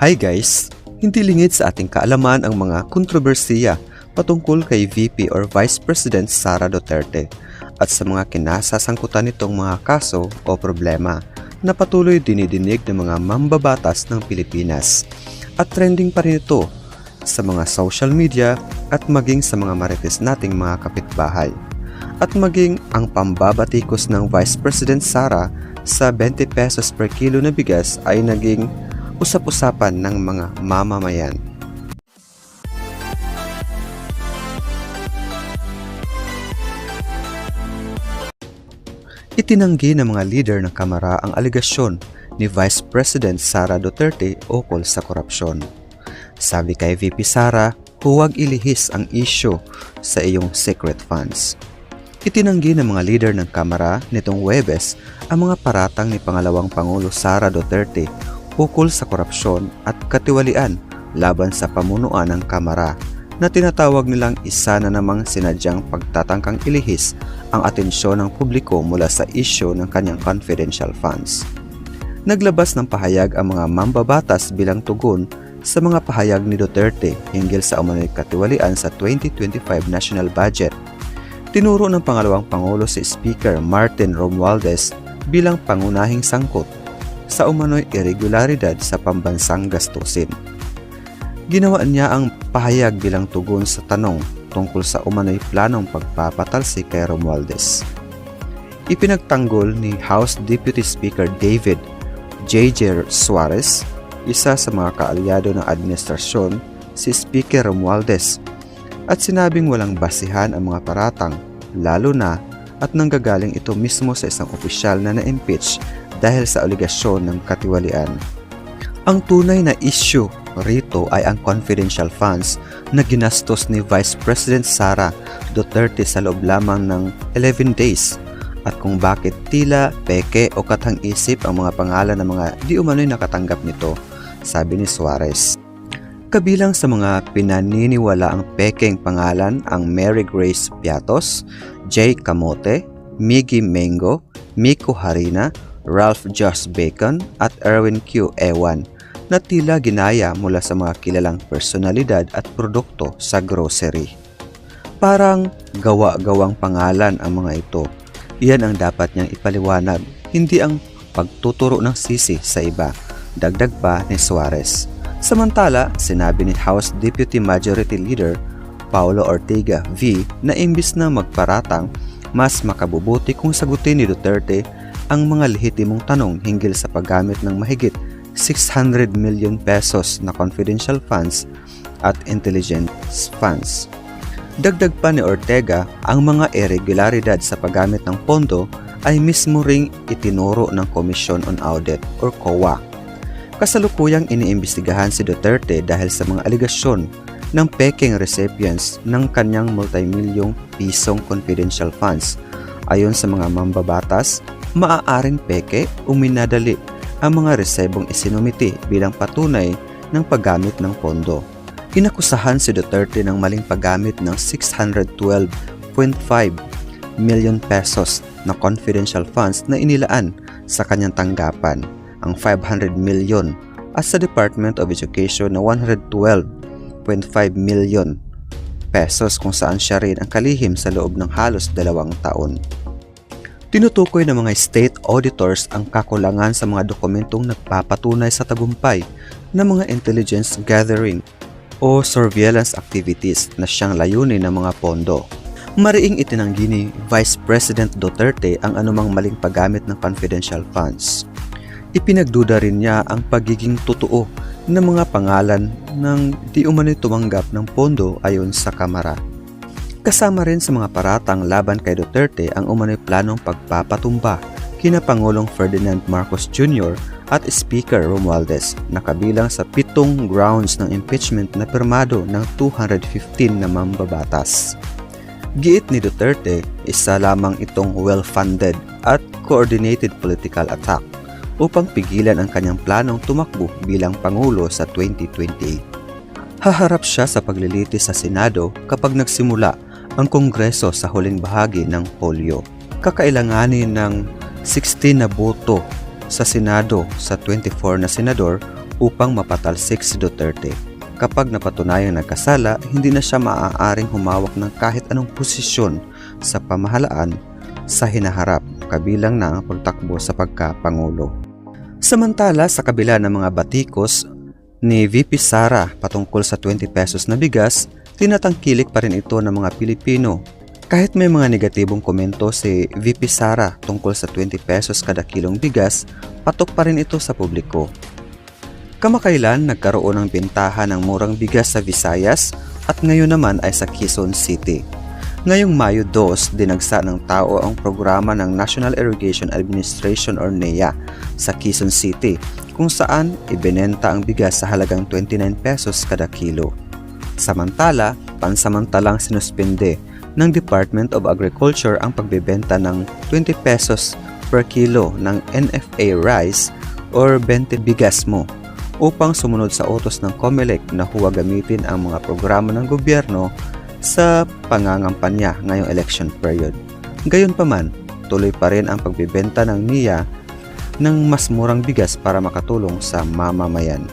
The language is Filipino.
Hi guys! Hindi lingid sa ating kaalaman ang mga kontrobersiya patungkol kay VP or Vice President Sara Duterte at sa mga kinasasangkutan nitong mga kaso o problema na patuloy dinidinig ng mga mambabatas ng Pilipinas. At trending pa rin ito sa mga social media at maging sa mga marites nating mga kapitbahay. At maging ang pambabatikos ng Vice President Sara sa 20 pesos per kilo na bigas ay naging usap-usapan ng mga mamamayan. Itinanggi ng mga leader ng Kamara ang alegasyon ni Vice President Sara Duterte ukol sa korupsyon. Sabi kay VP Sara, huwag ilihis ang isyu sa iyong secret funds. Itinanggi ng mga leader ng Kamara nitong Huwebes ang mga paratang ni Pangalawang Pangulo Sara Duterte ukol sa korupsyon at katiwalian laban sa pamunuan ng Kamara na tinatawag nilang isa na namang sinadyang pagtatangkang ilihis ang atensyon ng publiko mula sa isyu ng kanyang confidential funds. Naglabas ng pahayag ang mga mambabatas bilang tugon sa mga pahayag ni Duterte hinggil sa umano'y katiwalian sa 2025 national budget. Tinuro ng Pangalawang Pangulo si Speaker Martin Romualdez bilang pangunahing sangkot sa umano'y irregularidad sa pambansang gastusin. Ginawa niya ang pahayag bilang tugon sa tanong tungkol sa umano'y planong pagpapatalsik kay Romualdez. Ipinagtanggol ni House Deputy Speaker David J.J. Suarez, isa sa mga kaalyado ng administrasyon, si Speaker Romualdez, at sinabing walang basihan ang mga paratang, lalo na at nanggagaling ito mismo sa isang opisyal na na-impeach dahil sa aligasyon ng katiwalian. Ang tunay na issue rito ay ang confidential funds na ginastos ni Vice President Sara Duterte sa loob lamang ng 11 days at kung bakit tila peke o katang-isip ang mga pangalan ng mga di umano'y nakatanggap nito, sabi ni Suarez. Kabilang sa mga pinaniniwala ang pekeng pangalan ang Mary Grace Piatos, Jay Camote, Miggy Mengo, Miko Harina, Ralph Joss Bacon at Erwin Q. Ewan na tila ginaya mula sa mga kilalang personalidad at produkto sa grocery. Parang gawa-gawang pangalan ang mga ito. Iyan ang dapat niyang ipaliwanag, hindi ang pagtuturo ng sisi sa iba, dagdag pa ni Suarez. Samantala, sinabi ni House Deputy Majority Leader Paulo Ortega V na imbis na magparatang, mas makabubuti kung sagutin ni Duterte ang mga lehitimong tanong hinggil sa paggamit ng mahigit 600 million pesos na confidential funds at intelligence funds. Dagdag pa ni Ortega, ang mga irregularidad sa paggamit ng pondo ay mismo ring itinuro ng Commission on Audit or COA. Kasalukuyang iniimbestigahan si Duterte dahil sa mga aligasyon ng pekeng recipients ng kanyang multimilyong pisong confidential funds. Ayon sa mga mambabatas, maaaring peke o minadali ang mga resebong isinumiti bilang patunay ng paggamit ng pondo. Inakusahan si Duterte ng maling paggamit ng 612.5 million pesos na confidential funds na inilaan sa kanyang tanggapan, ang 500 million at sa Department of Education na 112.5 million pesos kung saan siya rin ang kalihim sa loob ng halos 2 taon. Tinutukoy ng mga state auditors ang kakulangan sa mga dokumentong nagpapatunay sa tagumpay ng mga intelligence gathering o surveillance activities na siyang layunin ng mga pondo. Mariing itinanggi ni Vice President Duterte ang anumang maling paggamit ng confidential funds. Ipinagduda rin niya ang pagiging totoo ng mga pangalan ng di umano'y tumanggap ng pondo ayon sa Kamara. Kasama rin sa mga paratang laban kay Duterte ang umano'y planong pagpapatumba kina Pangulong Ferdinand Marcos Jr. at Speaker Romualdez na kabilang sa 7 grounds ng impeachment na pirmado ng 215 na mambabatas. Giit ni Duterte, isa lamang itong well-funded at coordinated political attack upang pigilan ang kanyang planong tumakbo bilang Pangulo sa 2028. Haharap siya sa paglilitis sa Senado kapag nagsimula ang Kongreso sa huling bahagi ng Hulyo. Kakailanganin ng 16 na boto sa Senado sa 24 na senador upang mapatalsik si Duterte. Kapag napatunayang nagkasala, hindi na siya maaaring humawak ng kahit anong posisyon sa pamahalaan sa hinaharap, kabilang na ang pagtakbo sa pagkapangulo. Samantala, sa kabila ng mga batikos ni VP Sara patungkol sa 20 pesos na bigas, tinatangkilik pa rin ito ng mga Pilipino. Kahit may mga negatibong komento si VP Sara tungkol sa 20 pesos kada kilong bigas, patok pa rin ito sa publiko. Kamakailan nagkaroon ng bentahan ng murang bigas sa Visayas at ngayon naman ay sa Quezon City. Ngayong Mayo 2, dinagsa ng tao ang programa ng National Irrigation Administration or NEA sa Quezon City, kung saan ibinenta ang bigas sa halagang 29 pesos kada kilo. Samantala, pansamantalang sinuspende ng Department of Agriculture ang pagbebenta ng 20 pesos per kilo ng NFA rice or 20 bigas mo upang sumunod sa utos ng COMELEC na huwag gamitin ang mga programa ng gobyerno sa pangangampanya ngayong election period. Gayunpaman, tuloy pa rin ang pagbebenta ng NIA ng mas murang bigas para makatulong sa mamamayan.